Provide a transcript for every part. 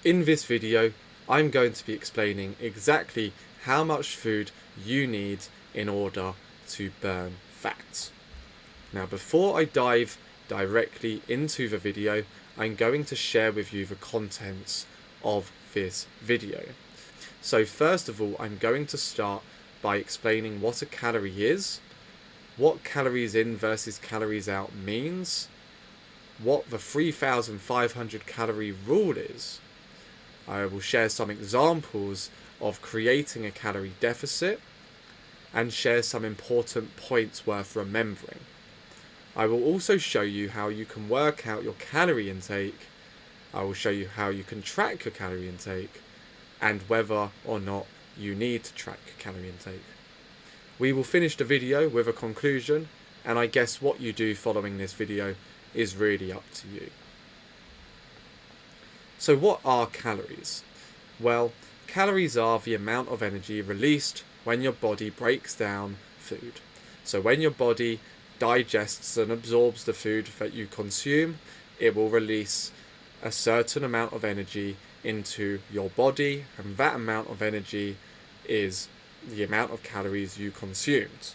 In this video, I'm going to be explaining exactly how much food you need in order to burn fat. Now, before I dive directly into the video, I'm going to share with you the contents of this video. So first of all, I'm going to start by explaining what a calorie is, what calories in versus calories out means, what the 3,500 calorie rule is. I will share some examples of creating a calorie deficit and share some important points worth remembering. I will also show you how you can work out your calorie intake. I will show you how you can track your calorie intake and whether or not you need to track your calorie intake. We will finish the video with a conclusion, and I guess what you do following this video is really up to you. So what are calories? Well, calories are the amount of energy released when your body breaks down food. So when your body digests and absorbs the food that you consume, it will release a certain amount of energy into your body, and that amount of energy is the amount of calories you consumed.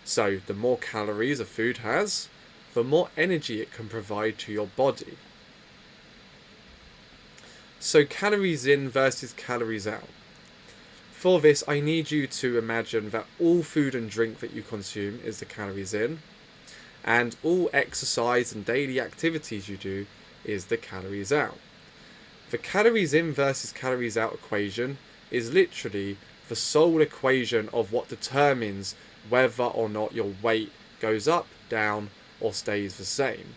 So the more calories a food has, the more energy it can provide to your body. So calories in versus calories out. For this, I need you to imagine that all food and drink that you consume is the calories in, and all exercise and daily activities you do is the calories out. The calories in versus calories out equation is literally the sole equation of what determines whether or not your weight goes up, down, or stays the same.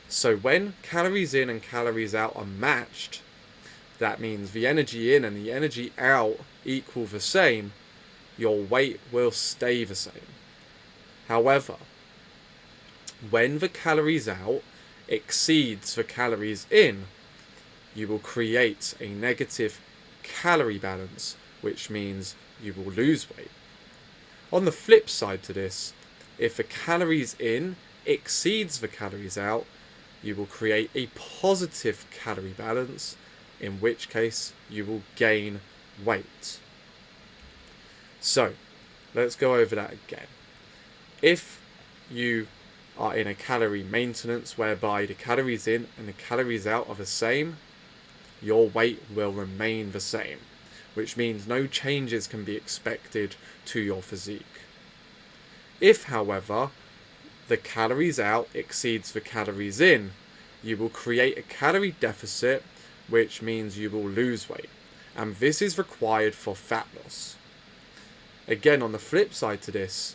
So when calories in and calories out are matched, that means the energy in and the energy out equal the same, your weight will stay the same. However, when the calories out exceeds the calories in, you will create a negative calorie balance, which means you will lose weight. On the flip side to this, if the calories in exceeds the calories out, you will create a positive calorie balance, in which case you will gain weight. So, let's go over that again. If you are in a calorie maintenance whereby the calories in and the calories out are the same, your weight will remain the same, which means no changes can be expected to your physique. If, however, the calories out exceeds the calories in, you will create a calorie deficit, which means you will lose weight, and this is required for fat loss. Again, on the flip side to this,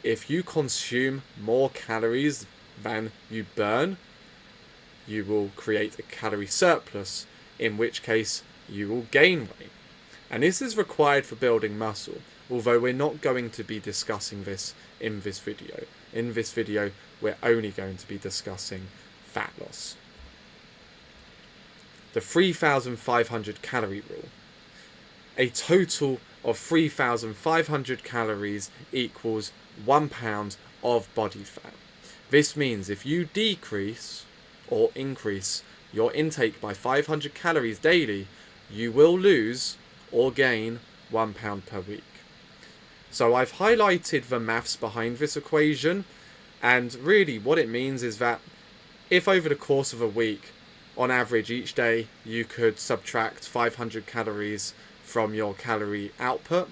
if you consume more calories than you burn, you will create a calorie surplus, in which case you will gain weight. And this is required for building muscle, although we're not going to be discussing this in this video. In this video, we're only going to be discussing fat loss. The 3,500 calorie rule. A total of 3,500 calories equals 1 pound of body fat. This means if you decrease or increase your intake by 500 calories daily, you will lose or gain 1 pound per week. So I've highlighted the maths behind this equation, and really what it means is that if over the course of a week, on average each day, you could subtract 500 calories from your calorie output,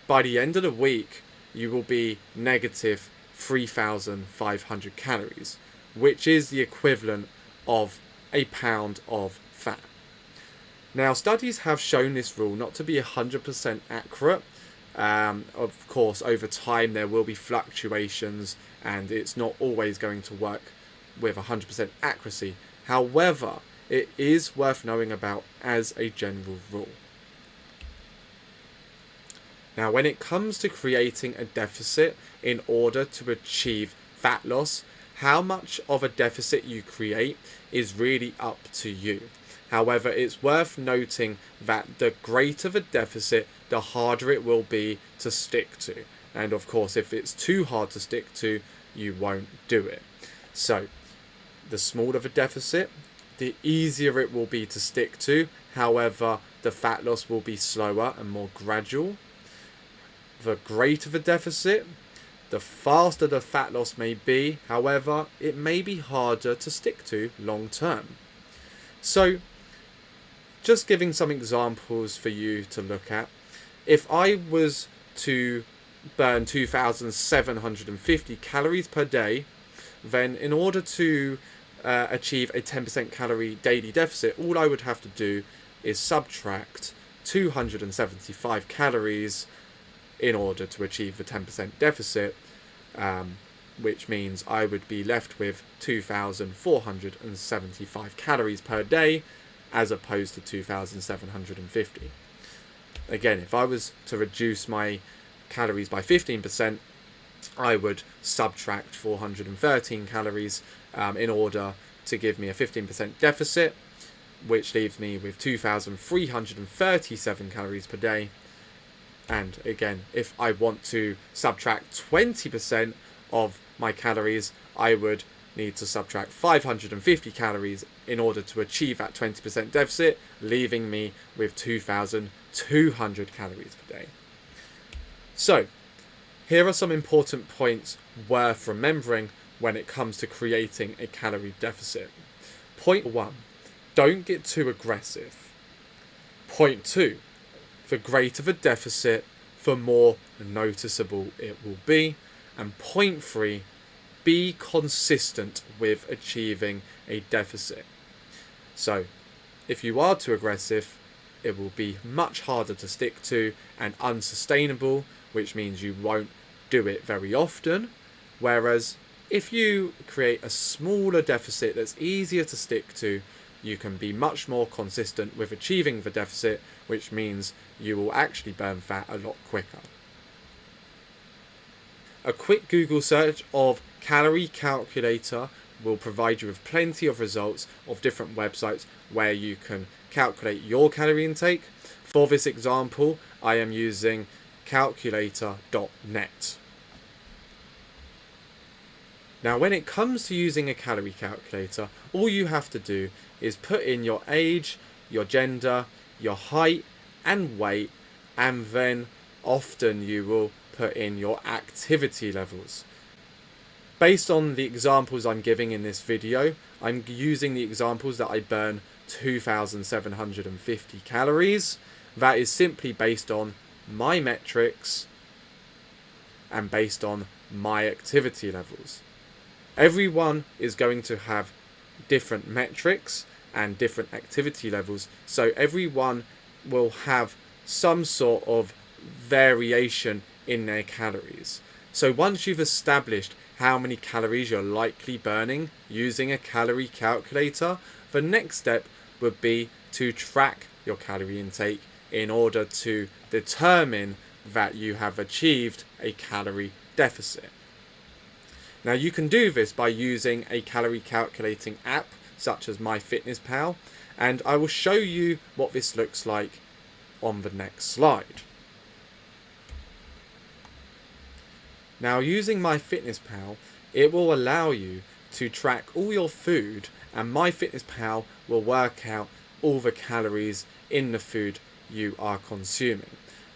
by the end of the week you will be negative 3,500 calories, which is the equivalent of a pound of fat. Now, studies have shown this rule not to be 100% accurate. Of course, over time there will be fluctuations and it's not always going to work with 100% accuracy. However, it is worth knowing about as a general rule. Now, when it comes to creating a deficit in order to achieve fat loss, how much of a deficit you create is really up to you. However, it's worth noting that the greater the deficit, the harder it will be to stick to. And of course, if it's too hard to stick to, you won't do it. So, the smaller the deficit, the easier it will be to stick to. However, the fat loss will be slower and more gradual. The greater the deficit, the faster the fat loss may be. However, it may be harder to stick to long term. So, just giving some examples for you to look at. If I was to burn 2,750 calories per day, then in order to achieve a 10% calorie daily deficit, all I would have to do is subtract 275 calories in order to achieve the 10% deficit, which means I would be left with 2,475 calories per day as opposed to 2,750. Again, if I was to reduce my calories by 15%, I would subtract 413 calories in order to give me a 15% deficit, which leaves me with 2,337 calories per day. And again, if I want to subtract 20% of my calories, I would need to subtract 550 calories in order to achieve that 20% deficit, leaving me with 2,200 calories per day. So, here are some important points worth remembering when it comes to creating a calorie deficit. Point 1, don't get too aggressive. Point 2, the greater the deficit, the more noticeable it will be. And point 3, be consistent with achieving a deficit. So, if you are too aggressive, it will be much harder to stick to and unsustainable, which means you won't do it very often. Whereas if you create a smaller deficit that's easier to stick to, you can be much more consistent with achieving the deficit, which means you will actually burn fat a lot quicker. A quick Google search of calorie calculator will provide you with plenty of results of different websites where you can calculate your calorie intake. For this example, I am using calculator.net. Now, when it comes to using a calorie calculator, all you have to do is put in your age, your gender, your height and weight, and then often you will put in your activity levels. Based on the examples I'm giving in this video, I'm using the examples that I burn 2,750 calories. That is simply based on my metrics and based on my activity levels. Everyone is going to have different metrics and different activity levels, so everyone will have some sort of variation in their calories. So once you've established how many calories you're likely burning using a calorie calculator, the next step would be to track your calorie intake in order to determine that you have achieved a calorie deficit. Now, you can do this by using a calorie calculating app such as MyFitnessPal, and I will show you what this looks like on the next slide. Now, using MyFitnessPal, it will allow you to track all your food, and MyFitnessPal will work out all the calories in the food you are consuming.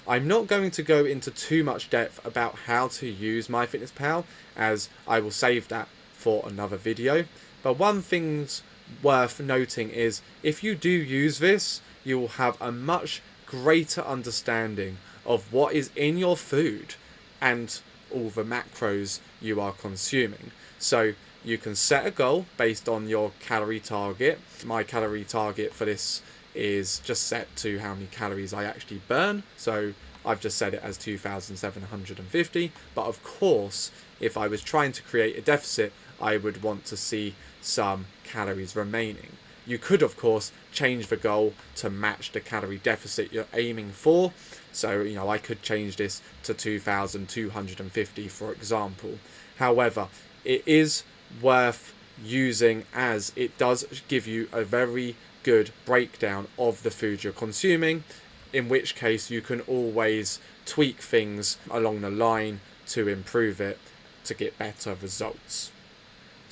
I'm not going to go into too much depth about how to use MyFitnessPal, as I will save that for another video. But one thing's worth noting is if you do use this, you will have a much greater understanding of what is in your food and all the macros you are consuming. So you can set a goal based on your calorie target. My calorie target for this is just set to how many calories I actually burn, so I've just set it as 2,750. But of course, if I was trying to create a deficit, I would want to see some calories remaining. You could of course change the goal to match the calorie deficit you're aiming for. So, I could change this to 2,250 for example. However, it is worth using as it does give you a very good breakdown of the food you're consuming, in which case you can always tweak things along the line to improve it to get better results.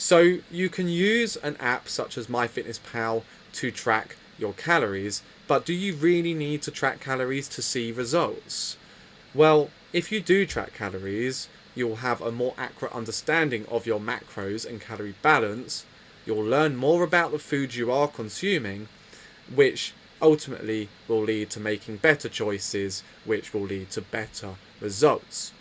So you can use an app such as MyFitnessPal to track your calories, but do you really need to track calories to see results? Well, if you do track calories, you'll have a more accurate understanding of your macros and calorie balance. You'll learn more about the foods you are consuming, which ultimately will lead to making better choices, which will lead to better results.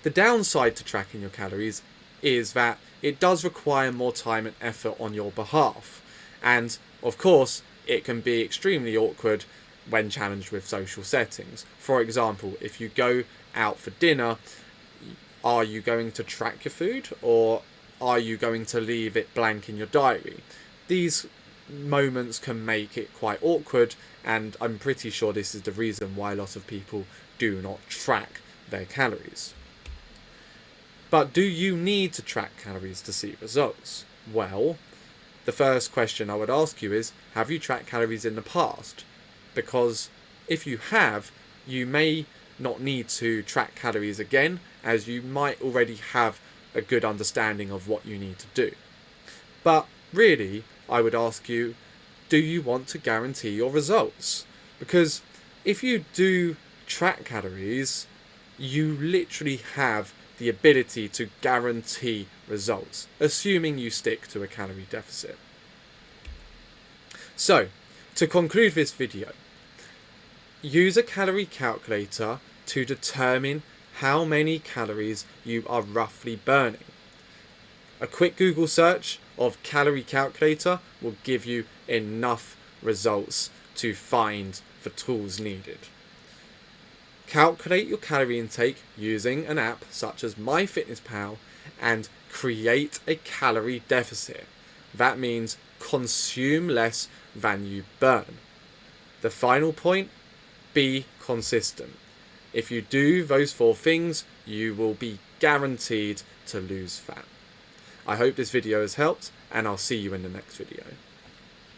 The downside to tracking your calories is that it does require more time and effort on your behalf. And of course, it can be extremely awkward when challenged with social settings. For example, if you go out for dinner, are you going to track your food, or are you going to leave it blank in your diary? These moments can make it quite awkward, and I'm pretty sure this is the reason why a lot of people do not track their calories. But do you need to track calories to see results? Well, the first question I would ask you is, have you tracked calories in the past? Because if you have, you may not need to track calories again, as you might already have a good understanding of what you need to do. But really, I would ask you, do you want to guarantee your results? Because if you do track calories, you literally have the ability to guarantee results, assuming you stick to a calorie deficit. So, to conclude this video, use a calorie calculator to determine how many calories you are roughly burning. A quick Google search of calorie calculator will give you enough results to find the tools needed. Calculate your calorie intake using an app such as MyFitnessPal and create a calorie deficit. That means consume less than you burn. The final point, be consistent. If you do those 4 things, you will be guaranteed to lose fat. I hope this video has helped, and I'll see you in the next video.